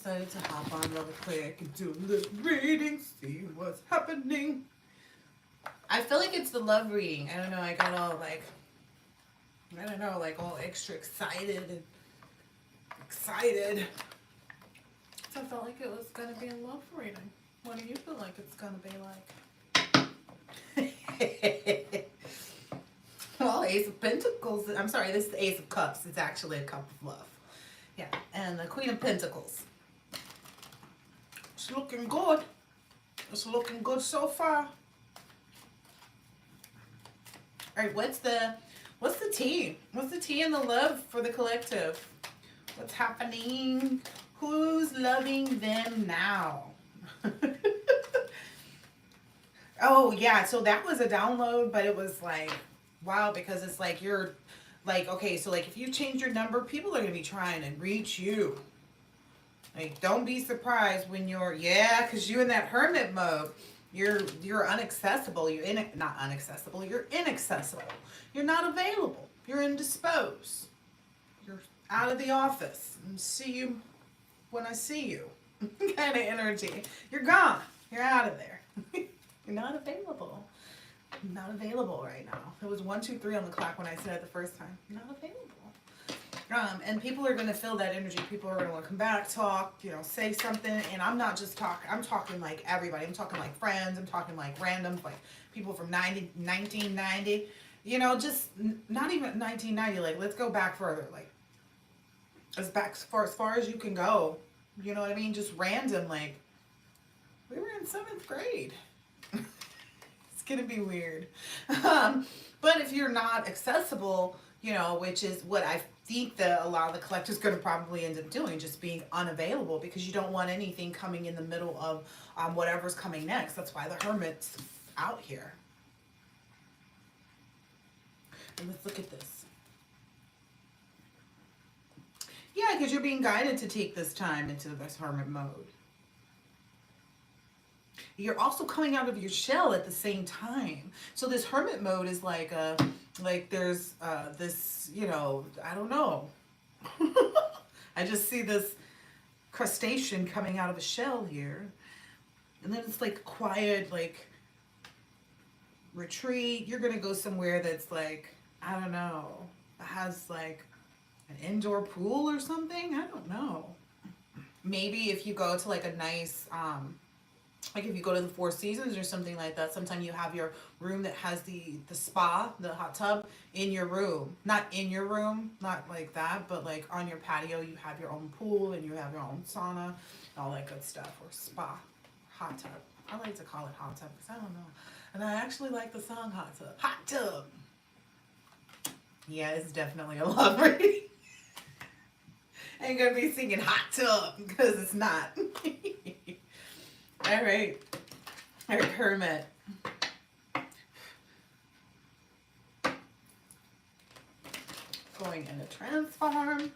decided to hop on really quick and do a little reading, see what's happening. I feel like it's the love reading. I don't know. I got all like, I don't know, like all extra excited and excited. So I felt like it was gonna be a love reading. What do you feel like it's gonna be like? Well, Ace of Pentacles. I'm sorry, this is the Ace of Cups. It's actually a cup of love. Yeah, and the Queen of Pentacles. It's looking good. It's looking good so far. All right, what's the tea? What's the tea in the love for the collective? What's happening? Who's loving them now? Oh yeah, so that was a download, but it was like, wow, because it's like you're like, okay, so like if you change your number, people are gonna be trying to reach you. Like, don't be surprised when you're, yeah, because you in that hermit mode. You're unaccessible. You're not unaccessible. You're inaccessible. You're not available. You're indisposed. You're out of the office and see you when I see you. Kind of energy. You're gone. You're out of there. You're not available. Not available right now. It was 1, 2, 3 on the clock when I said it the first time. Not available. And people are going to feel that energy. People are going to want to come back, talk, you know, say something. And I'm not just talking. I'm talking like everybody. I'm talking like friends. I'm talking like randoms, like people from 1990. You know, just not even 1990. Like, let's go back further. Like, as far as you can go. You know what I mean? Just random. Like, we were in 7th grade. It's going to be weird. But if you're not accessible, you know, which is what I think that a lot of the collectors going to probably end up doing, just being unavailable, because you don't want anything coming in the middle of whatever's coming next. That's why the Hermit's out here. And let's look at this. Yeah, because you're being guided to take this time into this Hermit mode. You're also coming out of your shell at the same time. So this Hermit mode is like there's this, you know, I don't know. I just see this crustacean coming out of a shell here. And then it's like quiet, like retreat. You're going to go somewhere that's like, I don't know, has like an indoor pool or something. I don't know. Maybe if you go to like a nice, like if you go to the Four Seasons or something like that, sometimes you have your room that has the spa, the hot tub in your room. Not in your room, not like that, but like on your patio you have your own pool and you have your own sauna, all that good stuff, or spa, hot tub. I like to call it hot tub because I don't know. And I actually like the song Hot Tub. Hot tub! Yeah, it's definitely a love reading. I ain't gonna be singing hot tub because it's not. All right, Hermit. Going into transform.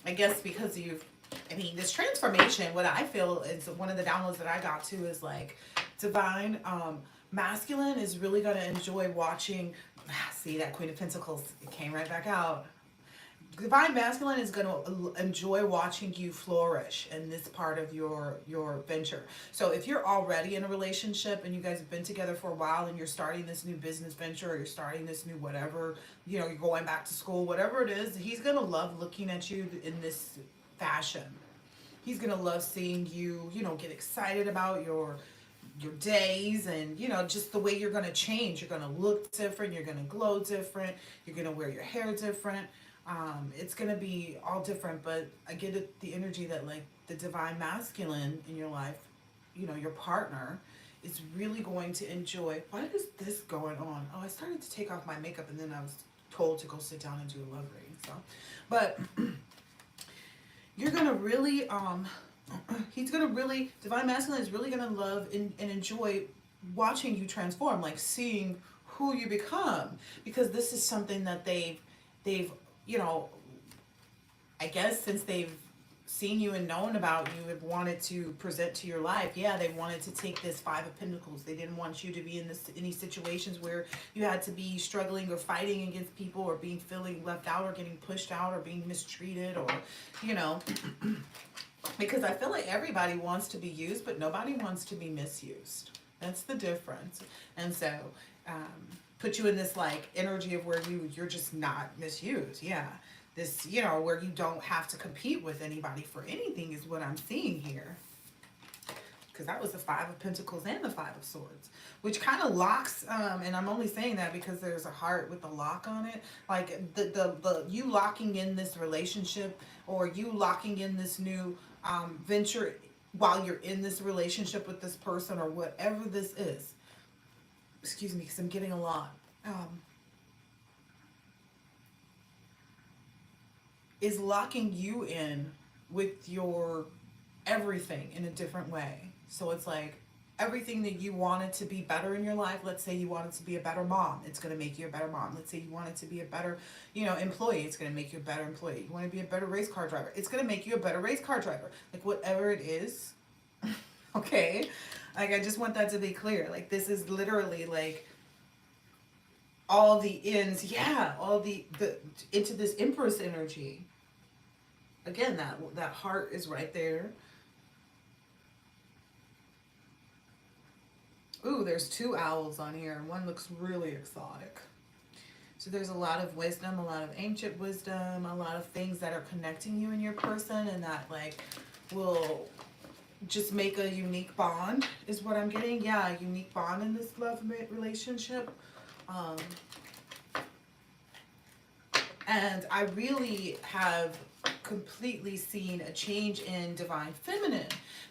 I guess because this transformation, what I feel is one of the downloads that I got to is like divine masculine is really going to enjoy watching. See, that Queen of Pentacles, it came right back out. Divine masculine is going to enjoy watching you flourish in this part of your venture. So if you're already in a relationship and you guys have been together for a while and you're starting this new business venture, or you're starting this new whatever, you know, you're going back to school, whatever it is, he's going to love looking at you in this fashion. He's going to love seeing you, you know, get excited about your days, and you know, just the way you're going to change. You're going to look different, you're going to glow different, you're going to wear your hair different. It's going to be all different, but I get the energy that like the divine masculine in your life, you know, your partner is really going to enjoy. Why is this going on? Oh, I started to take off my makeup and then I was told to go sit down and do a love reading. So, but you're going to really, he's going to really, divine masculine is really going to love and enjoy watching you transform, like seeing who you become, because this is something that they've, you know, I guess since they've seen you and known about you and wanted to present to your life. Yeah, they wanted to take this Five of Pentacles. They didn't want you to be in any situations where you had to be struggling or fighting against people or being feeling left out or getting pushed out or being mistreated or, you know, because I feel like everybody wants to be used, but nobody wants to be misused. That's the difference. And so, put you in this like energy of where you're just not misused. Yeah. This, you know, where you don't have to compete with anybody for anything is what I'm seeing here. Because that was the Five of Pentacles and the Five of Swords, which kind of locks, and I'm only saying that because there's a heart with a lock on it. Like the you locking in this relationship or you locking in this new venture while you're in this relationship with this person or whatever this is. Excuse me, because I'm getting a lot. Is locking you in with your everything in a different way. So it's like everything that you wanted to be better in your life. Let's say you wanted to be a better mom. It's going to make you a better mom. Let's say you wanted to be a better, you know, employee. It's going to make you a better employee. You want to be a better race car driver. It's going to make you a better race car driver. Like whatever it is. Okay. Like I just want that to be clear. Like this is literally like all the ends. Yeah. All the into this Empress energy. Again, that heart is right there. Ooh, there's two owls on here, and one looks really exotic. So there's a lot of wisdom, a lot of ancient wisdom, a lot of things that are connecting you and your person, and that like will just make a unique bond, is what I'm getting. Yeah, a unique bond in this love relationship. And I really have completely seen a change in Divine Feminine.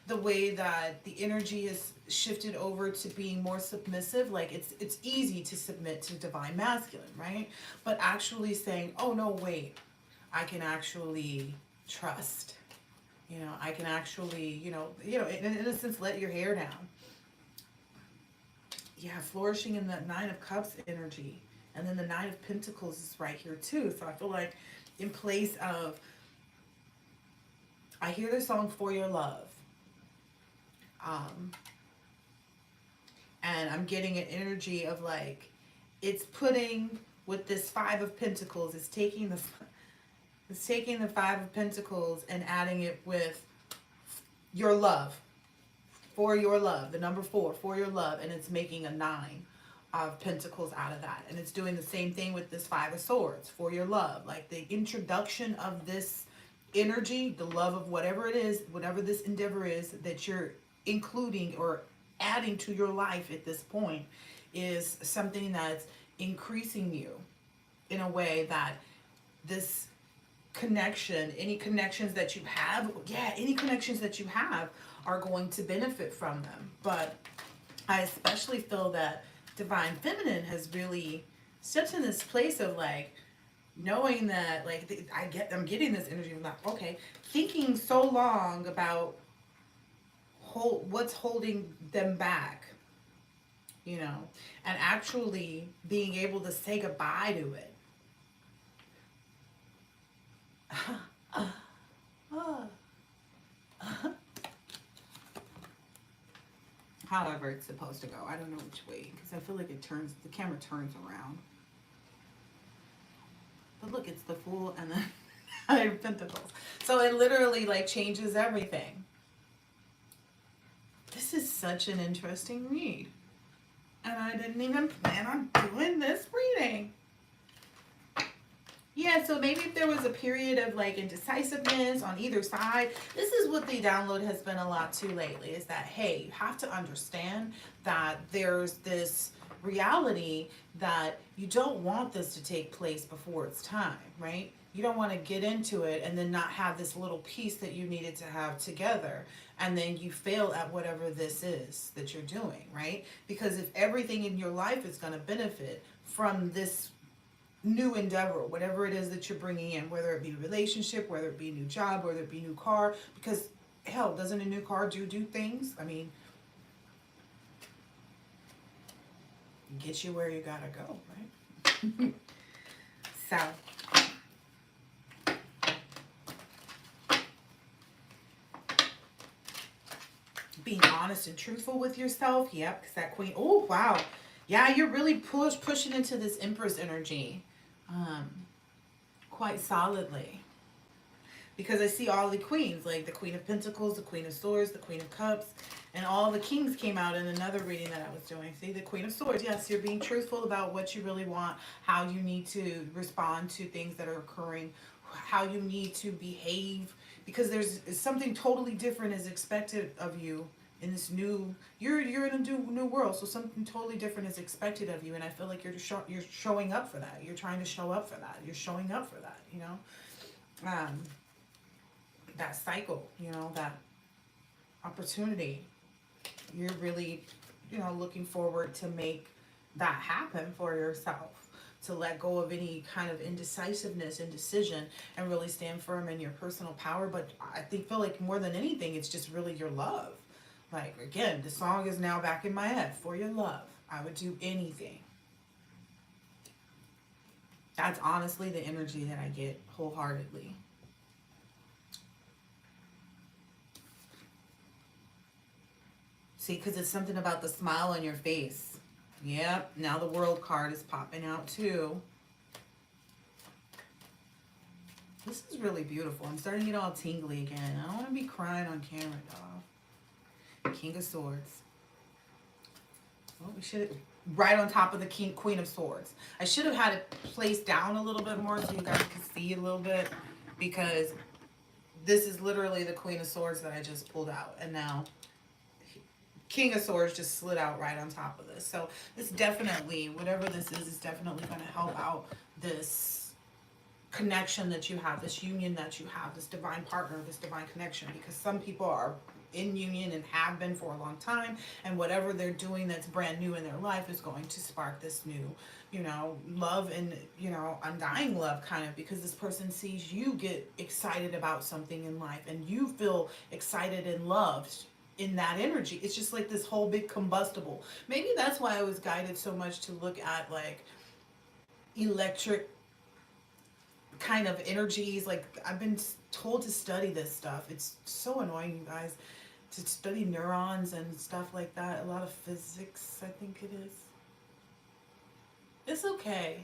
The way that the energy is shifted over to being more submissive. Like it's easy to submit to Divine Masculine, right? But actually saying, oh no, wait, I can actually trust. You know, I can actually, you know, in a sense, let your hair down. Yeah, flourishing in that Nine of Cups energy. And then the Nine of Pentacles is right here too. So I feel like in place of, I hear the song For Your Love. And I'm getting an energy of like, it's putting with this Five of Pentacles, it's taking the Five of Pentacles and adding it with your love. For your love, the number 4, for your love, and it's making a 9 of Pentacles out of that. And it's doing the same thing with this Five of Swords, for your love. Like the introduction of this energy, the love of whatever it is, whatever this endeavor is that you're including or adding to your life at this point, is something that's increasing you in a way that this connection, any connections that you have, any connections that you have are going to benefit from them. But I especially feel that Divine Feminine has really stepped in this place of like knowing that like I'm getting this energy of like, okay, thinking so long about what's holding them back, you know, and actually being able to say goodbye to it. However it's supposed to go. I don't know which way, because I feel like the camera turns around. But look, it's the Fool and the Nine of Pentacles. So it literally like changes everything. This is such an interesting read. And I didn't even plan on doing this reading. Yeah, so maybe if there was a period of like indecisiveness on either side, this is what the download has been a lot too lately, is that, hey, you have to understand that there's this reality that you don't want this to take place before it's time, right? You don't want to get into it and then not have this little piece that you needed to have together. And then you fail at whatever this is that you're doing, right? Because if everything in your life is going to benefit from this new endeavor, whatever it is that you're bringing in, whether it be a relationship, whether it be a new job, whether it be a new car, because hell, doesn't a new car do things? I mean, get you where you gotta go, right? So Being honest and truthful with yourself. Yep, because that queen. Oh, wow. Yeah, you're really pushing into this Empress energy um, quite solidly. Because I see all the queens, like the Queen of Pentacles, the Queen of Swords, the Queen of Cups, and all the kings came out in another reading that I was doing. See, the Queen of Swords, yes, you're being truthful about what you really want, how you need to respond to things that are occurring, how you need to behave, because there's something totally different is expected of you in this new. You're in a new world, so something totally different is expected of you, and I feel like you're showing up for that. You're trying to show up for that. You're showing up for that. You know. That cycle, that opportunity. You're really, looking forward to make that happen for yourself, to let go of any kind of indecisiveness, indecision, and really stand firm in your personal power. But feel like more than anything, it's just really your love. Like, again, the song is now back in my head. For your love, I would do anything. That's honestly the energy that I get wholeheartedly. See, because it's something about the smile on your face. Yep, now the World card is popping out too. This is really beautiful. I'm starting to get all tingly again. I don't want to be crying on camera, dog. King of Swords. Well, we should, right on top of the Queen of Swords. I should have had it placed down a little bit more so you guys can see a little bit, because this is literally the Queen of Swords that I just pulled out, and now King of Swords just slid out right on top of this. So this definitely, whatever this is definitely going to help out this connection that you have, this union that you have, this divine partner, this divine connection, because some people are in union and have been for a long time, and whatever they're doing that's brand new in their life is going to spark this new, love and, undying love, kind of, because this person sees you get excited about something in life and you feel excited and loved in that energy. It's just like this whole big combustible. Maybe that's why I was guided so much to look at like electric kind of energies. Like, I've been told to study this stuff. It's so annoying, you guys, to study neurons and stuff like that. A lot of physics, I think it is. It's okay.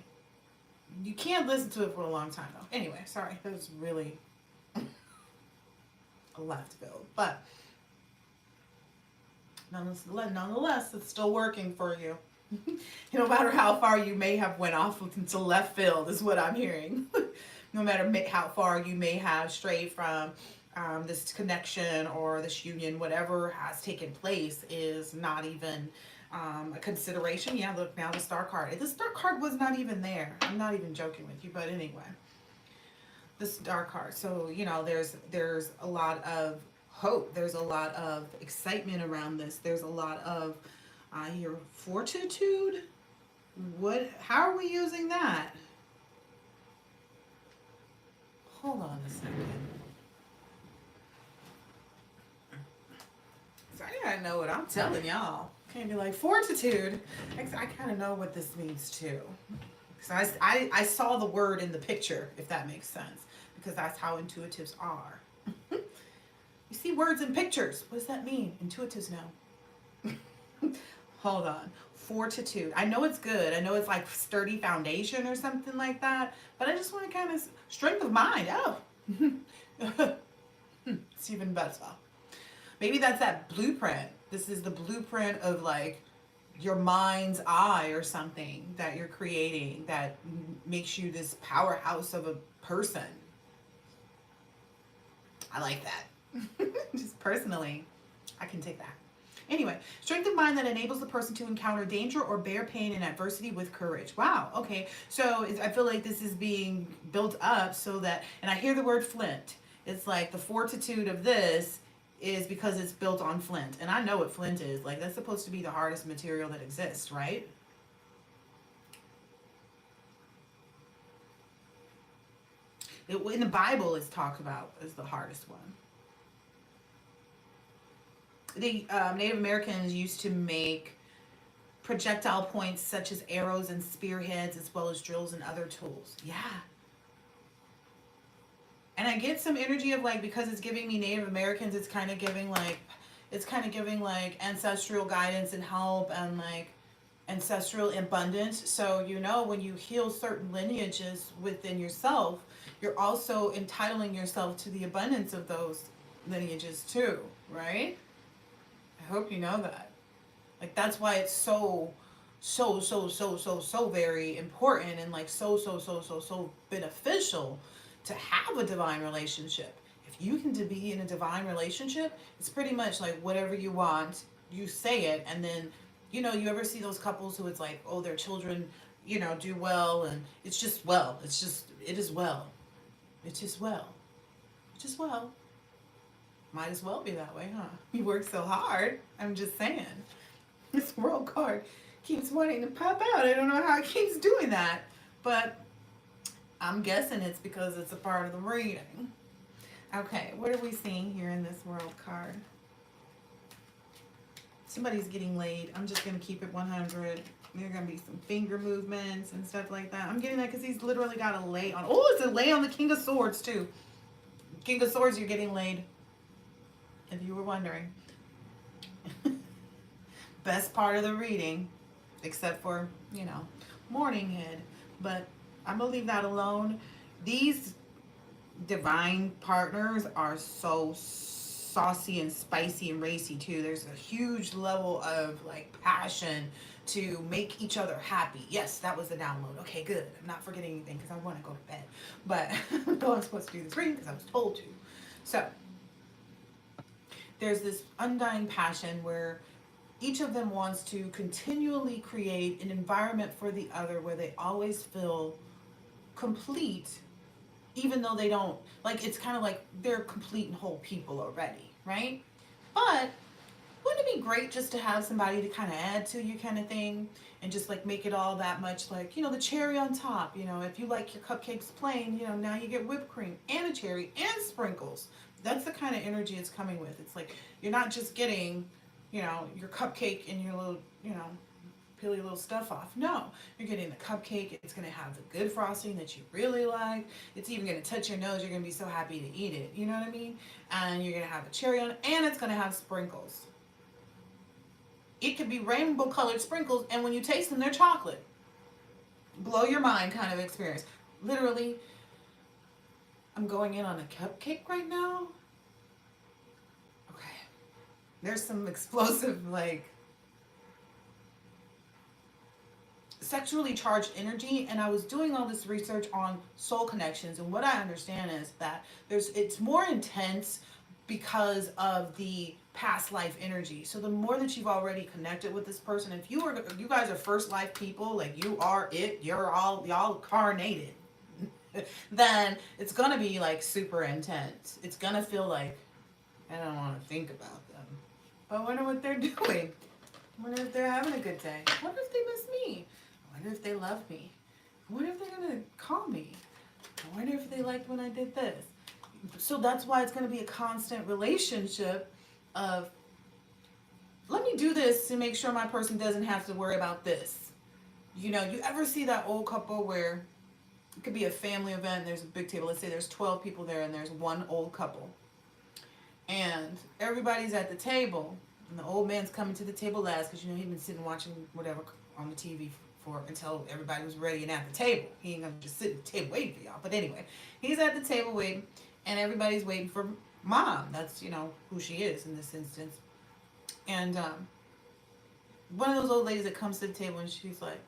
You can't listen to it for a long time though. Anyway, sorry, that was really a left field, but nonetheless, it's still working for you. No matter how far you may have went off into left field is what I'm hearing. No matter how far you may have strayed from this connection or this union, whatever has taken place is not even a consideration. Yeah, look, now the Star card. The Star card was not even there. I'm not even joking with you, but anyway. The Star card. So, there's a lot of hope. There's a lot of excitement around this. There's a lot of your fortitude. How are we using that? Hold on a second. So I gotta know what I'm telling y'all. Can't be like fortitude. I kind of know what this means too. So I saw the word in the picture, if that makes sense, because that's how intuitives are. You see words in pictures. What does that mean? Intuitives know. Hold on. Fortitude. I know it's good. I know it's like sturdy foundation or something like that. But I just want to kind of strength of mind. Oh. It's even better. Maybe that's that blueprint. This is the blueprint of like your mind's eye or something that you're creating that makes you this powerhouse of a person. I like that. Just personally, I can take that. Anyway, strength of mind that enables the person to encounter danger or bear pain and adversity with courage. Wow, okay. So I feel like this is being built up so that, and I hear the word flint. It's like the fortitude of this is because it's built on flint. And I know what flint is. Like, that's supposed to be the hardest material that exists, right? In the Bible, it's talked about as the hardest one. The Native Americans used to make projectile points such as arrows and spearheads, as well as drills and other tools. Yeah. And I get some energy of like, because it's giving me Native Americans, it's kind of giving like, it's kind of giving like ancestral guidance and help and like ancestral abundance. So, you know, when you heal certain lineages within yourself, you're also entitling yourself to the abundance of those lineages too, right? I hope you know that. Like, that's why it's so very important and like so beneficial to have a divine relationship. If you can to be in a divine relationship, it's pretty much like whatever you want, you say it, and then, you know, you ever see those couples who it's like, oh, their children, you know, do well, and it's just well, it's just, it is well, it's just well, it's just well. Might as well be that way, huh? You work so hard. I'm just saying. This world card keeps wanting to pop out. I don't know how it keeps doing that, but I'm guessing it's because it's a part of the reading. Okay, what are we seeing here in this world card? Somebody's getting laid. I'm just going to keep it 100. There are going to be some finger movements and stuff like that. I'm getting that because he's literally got a lay on. Oh, it's a lay on the King of Swords, too. King of Swords, you're getting laid. If you were wondering. Best part of the reading, except for, you know, morning head. But I'm going to leave that alone. These divine partners are so saucy and spicy and racy too. There's a huge level of like passion to make each other happy. Yes, that was the download. Okay, good. I'm not forgetting anything because I want to go to bed. But no, I'm supposed to do this reading because I was told to. So there's this undying passion where each of them wants to continually create an environment for the other where they always feel complete, even though they don't, like, it's kind of like they're complete and whole people already, right? But wouldn't it be great just to have somebody to kind of add to you, kind of thing, and just like make it all that much like, you know, the cherry on top? You know, if you like your cupcakes plain, you know, now you get whipped cream and a cherry and sprinkles. That's the kind of energy it's coming with. It's like you're not just getting, you know, your cupcake and your little, you know, peel your little stuff off. No, you're getting the cupcake. It's going to have the good frosting that you really like. It's even going to touch your nose. You're going to be so happy to eat it. You know what I mean? And you're going to have a cherry on it, and it's going to have sprinkles. It could be rainbow colored sprinkles, and when you taste them, they're chocolate. Blow your mind kind of experience. Literally, I'm going in on a cupcake right now. Okay. There's some explosive, like, sexually charged energy, and I was doing all this research on soul connections, and what I understand is that it's more intense because of the past life energy. So the more that you've already connected with this person, if you guys are first life people, like you are it, y'all carnated, then it's gonna be like super intense. It's gonna feel like I don't want to think about them. But I wonder what they're doing. I wonder if they're having a good day. I wonder if they miss me. I wonder if they love me. I wonder if they're gonna call me. I wonder if they liked when I did this. So that's why it's gonna be a constant relationship of let me do this to make sure my person doesn't have to worry about this. You know, you ever see that old couple where it could be a family event, and there's a big table, let's say there's 12 people there and there's one old couple. And everybody's at the table, and the old man's coming to the table last because, you know, he'd been sitting watching whatever on the TV for until everybody was ready and at the table. He ain't gonna just sit at the table waiting for y'all. But anyway, he's at the table waiting, and everybody's waiting for mom. That's, you know, who she is in this instance. And one of those old ladies that comes to the table and she's like,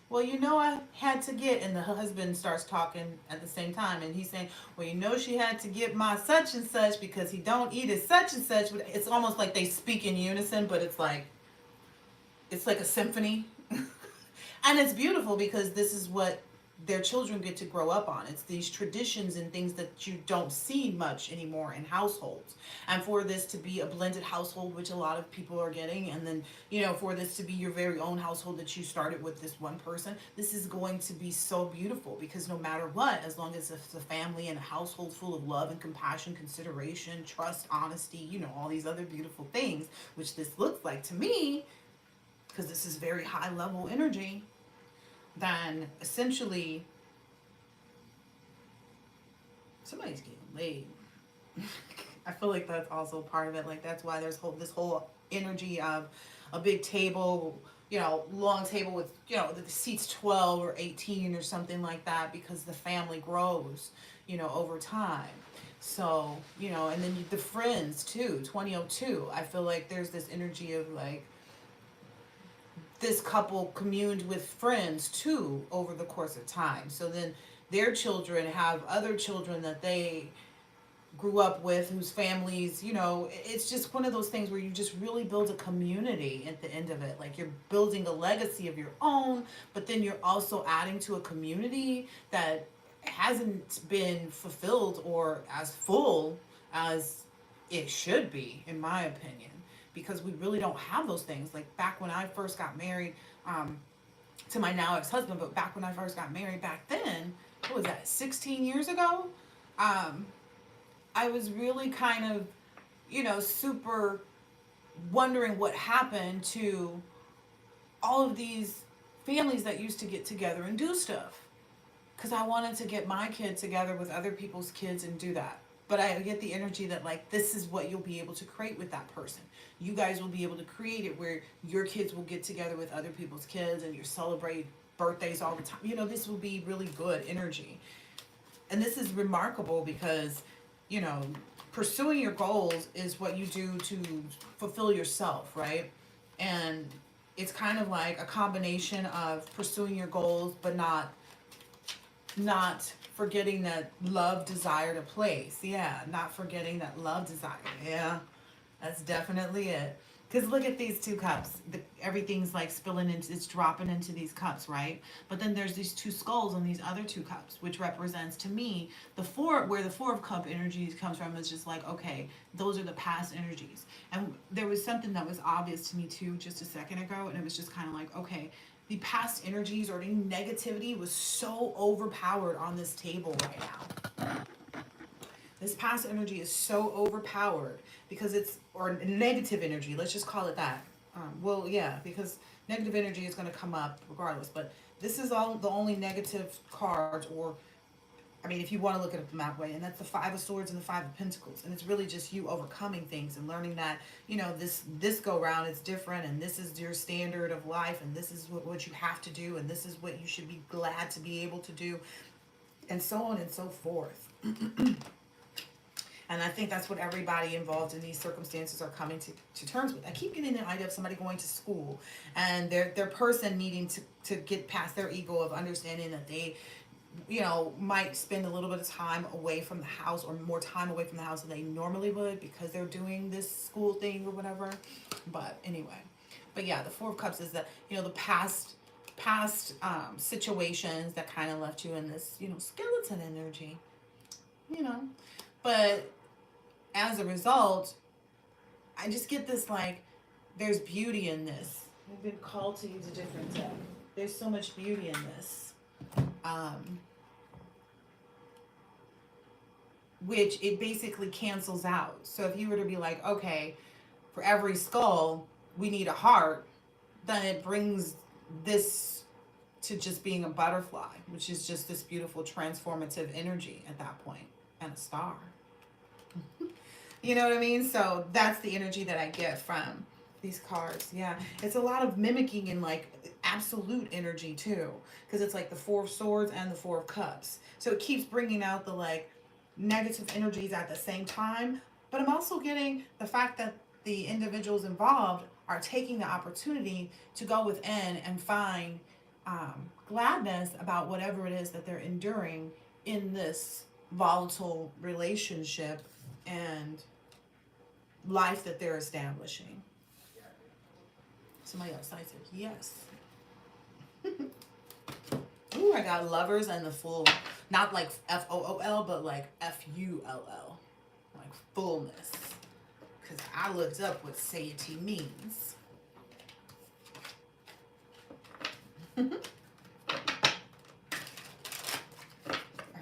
well, you know, I had to get, and the husband starts talking at the same time, and he's saying, well, you know, she had to get my such and such because he don't eat his such and such. It's almost like they speak in unison, but it's like a symphony. And it's beautiful because this is what their children get to grow up on. It's these traditions and things that you don't see much anymore in households. And for this to be a blended household, which a lot of people are getting, and then, you know, for this to be your very own household that you started with this one person, this is going to be so beautiful because no matter what, as long as it's a family and a household full of love and compassion, consideration, trust, honesty, you know, all these other beautiful things, which this looks like to me, because this is very high level energy, then essentially somebody's getting laid. I feel like that's also part of it. Like that's why there's this whole energy of a big table, long table with, the seats 12 or 18 or something like that, because the family grows, over time. So, and then the friends too, 2002. I feel like there's this energy of like this couple communed with friends too over the course of time. So then their children have other children that they grew up with, whose families, it's just one of those things where you just really build a community at the end of it. Like you're building a legacy of your own, but then you're also adding to a community that hasn't been fulfilled or as full as it should be, in my opinion, because we really don't have those things. Like back when I first got married, to my now ex-husband, but back when I first got married back then, what was that, 16 years ago? Um, I was really kind of, super wondering what happened to all of these families that used to get together and do stuff. Because I wanted to get my kid together with other people's kids and do that. But I get the energy that, like, this is what you'll be able to create with that person. You guys will be able to create it where your kids will get together with other people's kids and you celebrate birthdays all the time. This will be really good energy. And this is remarkable because, you know, pursuing your goals is what you do to fulfill yourself, right? And it's kind of like a combination of pursuing your goals, but not forgetting that love desired a place. Yeah, not forgetting that love desired. Yeah, that's definitely it. Because look at these two cups. Everything's like spilling into, it's dropping into these cups, right? But then there's these two skulls on these other two cups, which represents to me the four, where the four of cup energies comes from is just like, okay, those are the past energies. And there was something that was obvious to me too just a second ago, and it was just kind of like, okay, the past energies or the negativity was so overpowered on this table right now. This past energy is so overpowered because it's, or negative energy, let's just call it that. Well, yeah, because negative energy is going to come up regardless, but this is all the only negative cards, or, I mean, if you want to look at it from that way, and that's the Five of Swords and the Five of Pentacles, and it's really just you overcoming things and learning that, you know, this go round is different, and this is your standard of life, and this is what you have to do, and this is what you should be glad to be able to do, and so on and so forth. And I think that's what everybody involved in these circumstances are coming to terms with. I keep getting the idea of somebody going to school and their person needing to get past their ego of understanding that they, you know, might spend a little bit of time away from the house, or more time away from the house than they normally would because they're doing this school thing or whatever. But anyway, but yeah, the Four of Cups is that, you know, the past situations that kind of left you in this, you know, skeleton energy, you know. But as a result, I just get this, like, there's beauty in this. I've been called to use a different deck. There's so much beauty in this. Which it basically cancels out. So if you were to be like, okay, for every skull, we need a heart, then it brings this to just being a butterfly, which is just this beautiful transformative energy at that point, and a star. You know what I mean? So that's the energy that I get from these cards. Yeah, it's a lot of mimicking and like absolute energy too, because it's like the Four of Swords and the Four of Cups. So it keeps bringing out the like negative energies at the same time. But I'm also getting the fact that the individuals involved are taking the opportunity to go within and find gladness about whatever it is that they're enduring in this volatile relationship and life that they're establishing. Somebody outside said yes. Ooh, I got Lovers and the Full, not like FOOL, but like FULL, like fullness. Because I looked up what satiety means. All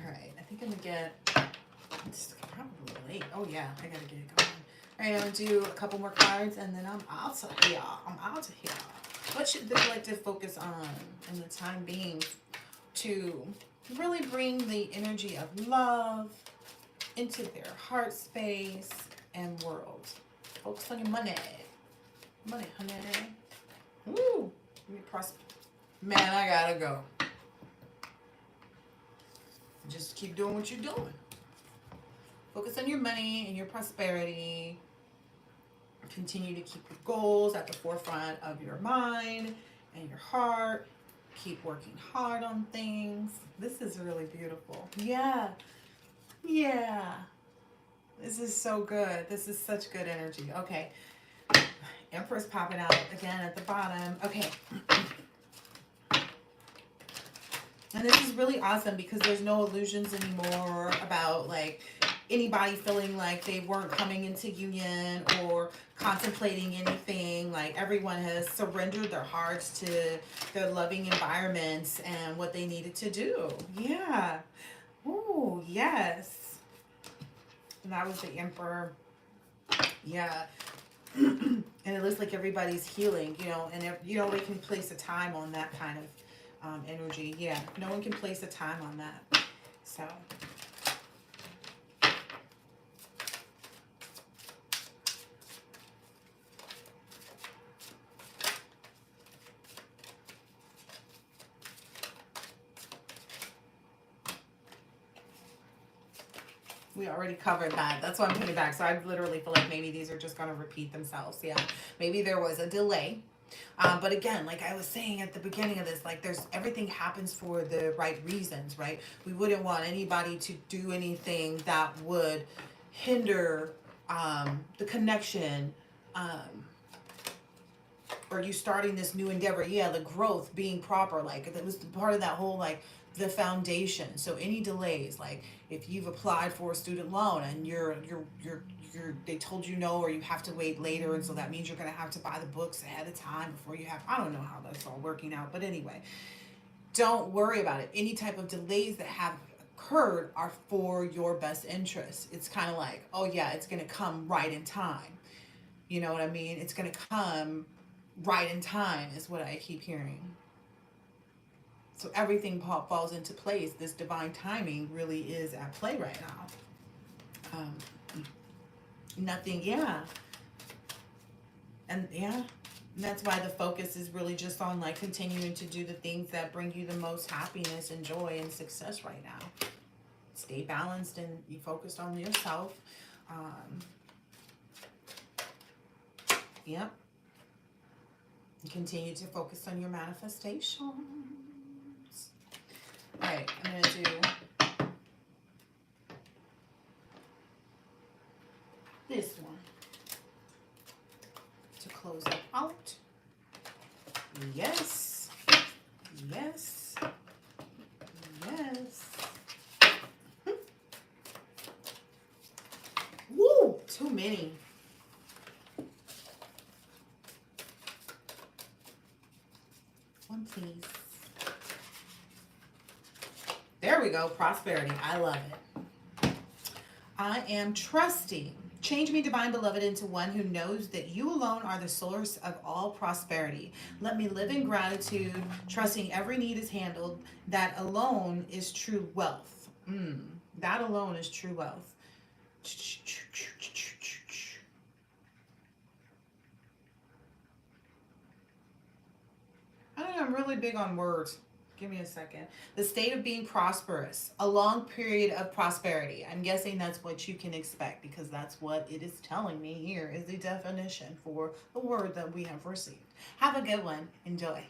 right, I think I'm gonna get. It's probably late. Oh yeah, I gotta get it going. All right, I'm gonna do a couple more cards and then I'm out of here. What should the collective focus on in the time being to really bring the energy of love into their heart space, Focus on your money. Money, honey. Woo. Man, I gotta go. Just keep doing what you're doing. Focus on your money and your prosperity. Continue to keep your goals at the forefront of your mind and your heart. Keep working hard on things. This is really beautiful. Yeah. Yeah. This is so good. This is such good energy. Okay. Empress popping out again at the bottom. Okay. And this is really awesome because there's no illusions anymore about like anybody feeling like they weren't coming into union or contemplating anything. Like everyone has surrendered their hearts to their loving environments and what they needed to do. Yeah. Ooh, yes. And that was the Emperor. Yeah. And it looks like everybody's healing, you know, and they can place a time on that kind of energy. Yeah, no one can place a time on that. So we already covered that. That's why I'm putting it back. So I literally feel like maybe these are just going to repeat themselves. Yeah, maybe there was a delay. But again, like I was saying at the beginning of this, like everything happens for the right reasons, right? We wouldn't want anybody to do anything that would hinder the connection, or you starting this new endeavor. Yeah, the growth being proper, like that was part of that whole like the foundation. So any delays, like if you've applied for a student loan and they told you no, or you have to wait later, and so that means you're going to have to buy the books ahead of time before you have, I don't know how that's all working out, but anyway, don't worry about it. Any type of delays that have occurred are for your best interest. It's kind of like, oh yeah, it's going to come right in time. You know what I mean? It's going to come right in time is what I keep hearing. So everything falls into place. This divine timing really is at play right now. Nothing, yeah. And yeah, that's why the focus is really just on like continuing to do the things that bring you the most happiness and joy and success right now. Stay balanced and be focused on yourself. Yep. Continue to focus on your manifestations. All right, I'm going to do this one to close it out. Yes. Yes. Yes. Woo! Too many. One, please. There we go. Prosperity. I love it. I am trusting. Change me, divine beloved, into one who knows that you alone are the source of all prosperity. Let me live in gratitude, trusting every need is handled. That alone is true wealth. That alone is true wealth. I don't know. I'm really big on words. Give me a second. The state of being prosperous, a long period of prosperity. I'm guessing that's what you can expect because that's what it is telling me here is the definition for the word that we have received. Have a good one. Enjoy.